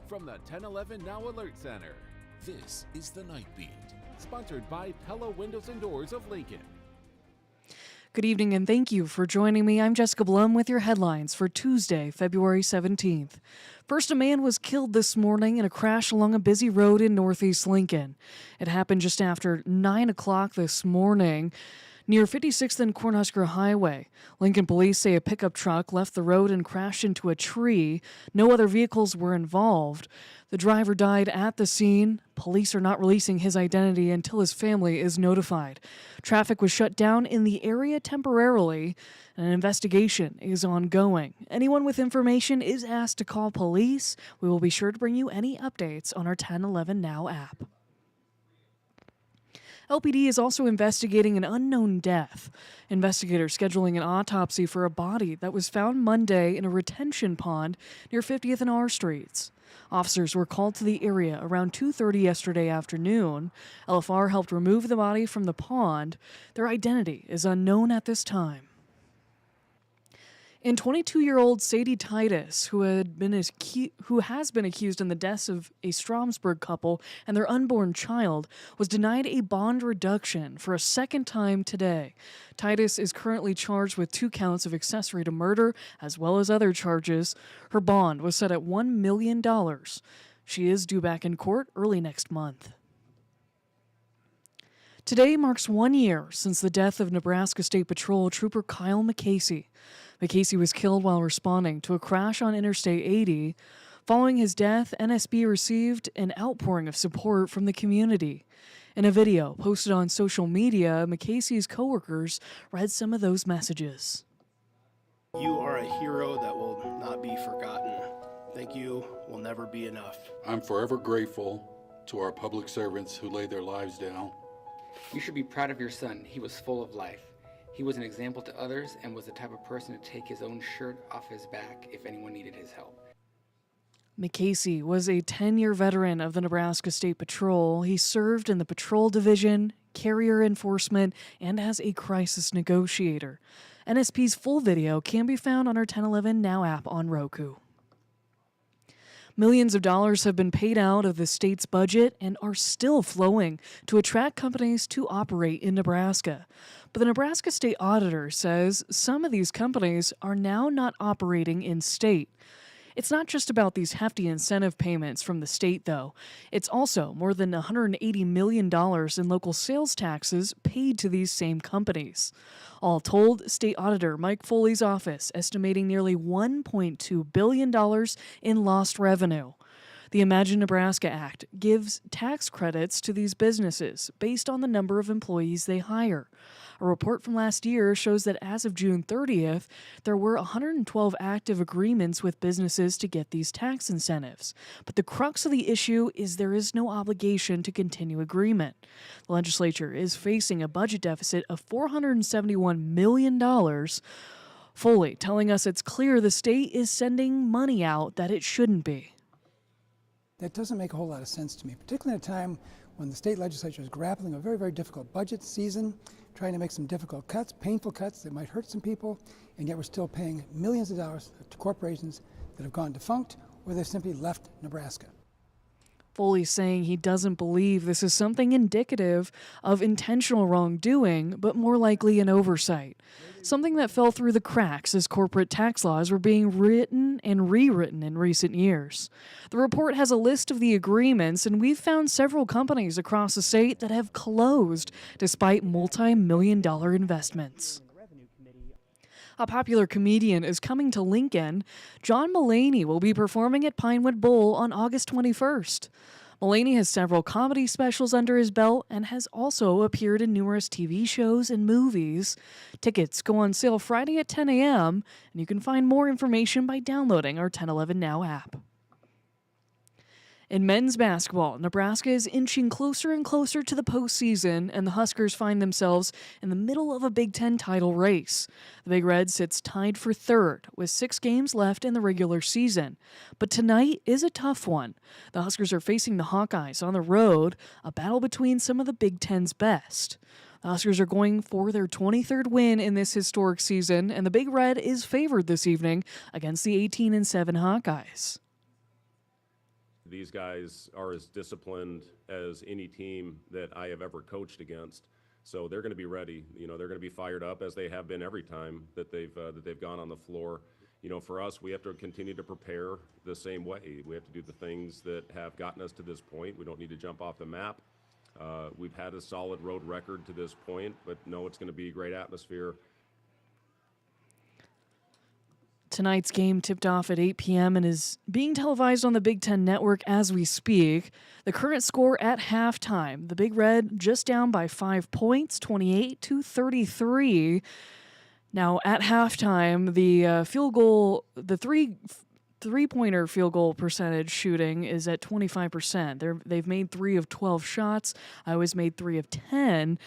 From the 1011 Now Alert Center, This is the Night Beat. sponsored by Pella Windows and Doors of Lincoln. Good evening and thank you for joining me. I'm Jessica Blum with your headlines for Tuesday, February 17th. First, a man was killed this morning in a crash along a busy road in northeast Lincoln. It happened just after 9 o'clock this morning near 56th and Cornhusker Highway. Lincoln police say a pickup truck left the road and crashed into a tree. No other vehicles were involved. The driver died at the scene. Police are not releasing his identity until his family is notified. Traffic was shut down in the area temporarily, and an investigation is ongoing. Anyone with information is asked to call police. We will be sure to bring you any updates on our 1011 Now app. LPD is also investigating an unknown death. Investigators scheduling an autopsy for a body that was found Monday in a retention pond near 50th and R Streets. Officers were called to the area around 2:30 yesterday afternoon. LFR helped remove the body from the pond. Their identity is unknown at this time. And 22-year-old Sadie Titus, who has been accused in the deaths of a Stromsburg couple and their unborn child, was denied a bond reduction for a second time today. Titus is currently charged with 2 counts of accessory to murder, as well as other charges. Her bond was set at $1 million. She is due back in court early next month. Today marks 1 year since the death of Nebraska State Patrol Trooper Kyle McCasey. McCasey was killed while responding to a crash on Interstate 80. Following his death, NSB received an outpouring of support from the community. In a video posted on social media, McCasey's coworkers read some of those messages. You are a hero that will not be forgotten. Thank you will never be enough. I'm forever grateful to our public servants who laid their lives down. You should be proud of your son. He was full of life. He was an example to others and was the type of person to take his own shirt off his back if anyone needed his help. McCasey was a 10-year veteran of the Nebraska State Patrol. He served in the patrol division, carrier enforcement, and as a crisis negotiator. NSP's full video can be found on our 1011 Now app on Roku. Millions of dollars have been paid out of the state's budget and are still flowing to attract companies to operate in Nebraska. But the Nebraska State Auditor says some of these companies are now not operating in state. It's not just about these hefty incentive payments from the state, though. It's also more than $180 million in local sales taxes paid to these same companies. All told, State Auditor Mike Foley's office estimating nearly $1.2 billion in lost revenue. The Imagine Nebraska Act gives tax credits to these businesses based on the number of employees they hire. A report from last year shows that as of June 30th, there were 112 active agreements with businesses to get these tax incentives. But the crux of the issue is there is no obligation to continue agreement. The legislature is facing a budget deficit of $471 million. Foley telling us it's clear the state is sending money out that it shouldn't be. That doesn't make a whole lot of sense to me, particularly at a time when the state legislature is grappling a very, very difficult budget season, trying to make some difficult cuts, painful cuts that might hurt some people, and yet we're still paying millions of dollars to corporations that have gone defunct or they've simply left Nebraska. Foley saying he doesn't believe this is something indicative of intentional wrongdoing, but more likely an oversight. Something that fell through the cracks as corporate tax laws were being written and rewritten in recent years. The report has a list of the agreements, and we've found several companies across the state that have closed despite multi-million-dollar investments. A popular comedian is coming to Lincoln. John Mulaney will be performing at Pinewood Bowl on August 21st. Mulaney has several comedy specials under his belt and has also appeared in numerous TV shows and movies. Tickets go on sale Friday at 10 a.m., and you can find more information by downloading our 1011 Now app. In men's basketball, Nebraska is inching closer and closer to the postseason, and the Huskers find themselves in the middle of a Big Ten title race. The Big Red sits tied for third, with 6 games left in the regular season. But tonight is a tough one. The Huskers are facing the Hawkeyes on the road, a battle between some of the Big Ten's best. The Huskers are going for their 23rd win in this historic season, and the Big Red is favored this evening against the 18-7 Hawkeyes. These guys are as disciplined as any team that I have ever coached against. So they're going to be ready. They're going to be fired up, as they have been every time that they've gone on the floor. For us, we have to continue to prepare the same way. We have to do the things that have gotten us to this point. We don't need to jump off the map. We've had a solid road record to this point, but no, it's going to be a great atmosphere. Tonight's game tipped off at 8 p.m. and is being televised on the Big Ten Network as we speak. The current score at halftime, the Big Red just down by 5 points, 28-33. Now, at halftime, the field goal, the three-pointer field goal percentage shooting is at 25%. They've made 3 of 12 shots. Iowa's made 3 of 10.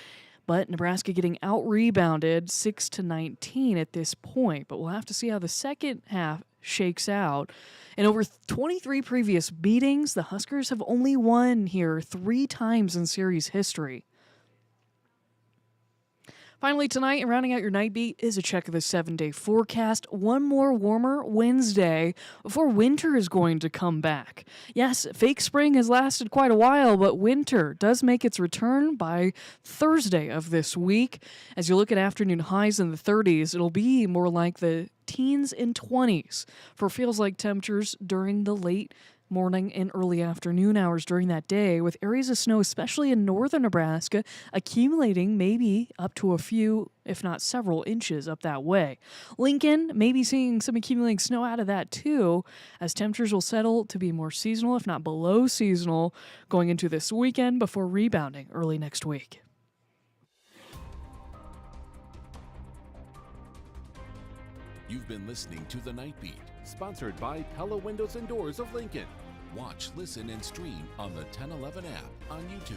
But Nebraska getting out-rebounded 6-19 at this point. But we'll have to see how the second half shakes out. In over 23 previous meetings, the Huskers have only won here 3 times in series history. Finally tonight, and rounding out your night beat, is a check of the 7-day forecast. One more warmer Wednesday before winter is going to come back. Yes, fake spring has lasted quite a while, but winter does make its return by Thursday of this week. As you look at afternoon highs in the 30s, it'll be more like the teens and 20s for feels-like temperatures during the late morning and early afternoon hours during that day, with areas of snow, especially in northern Nebraska, accumulating maybe up to a few, if not several inches up that way. Lincoln may be seeing some accumulating snow out of that too, as temperatures will settle to be more seasonal, if not below seasonal, going into this weekend before rebounding early next week. You've been listening to The Night Beat. Sponsored by Pella Windows and Doors of Lincoln. Watch, listen, and stream on the 1011 app on YouTube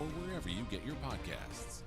or wherever you get your podcasts.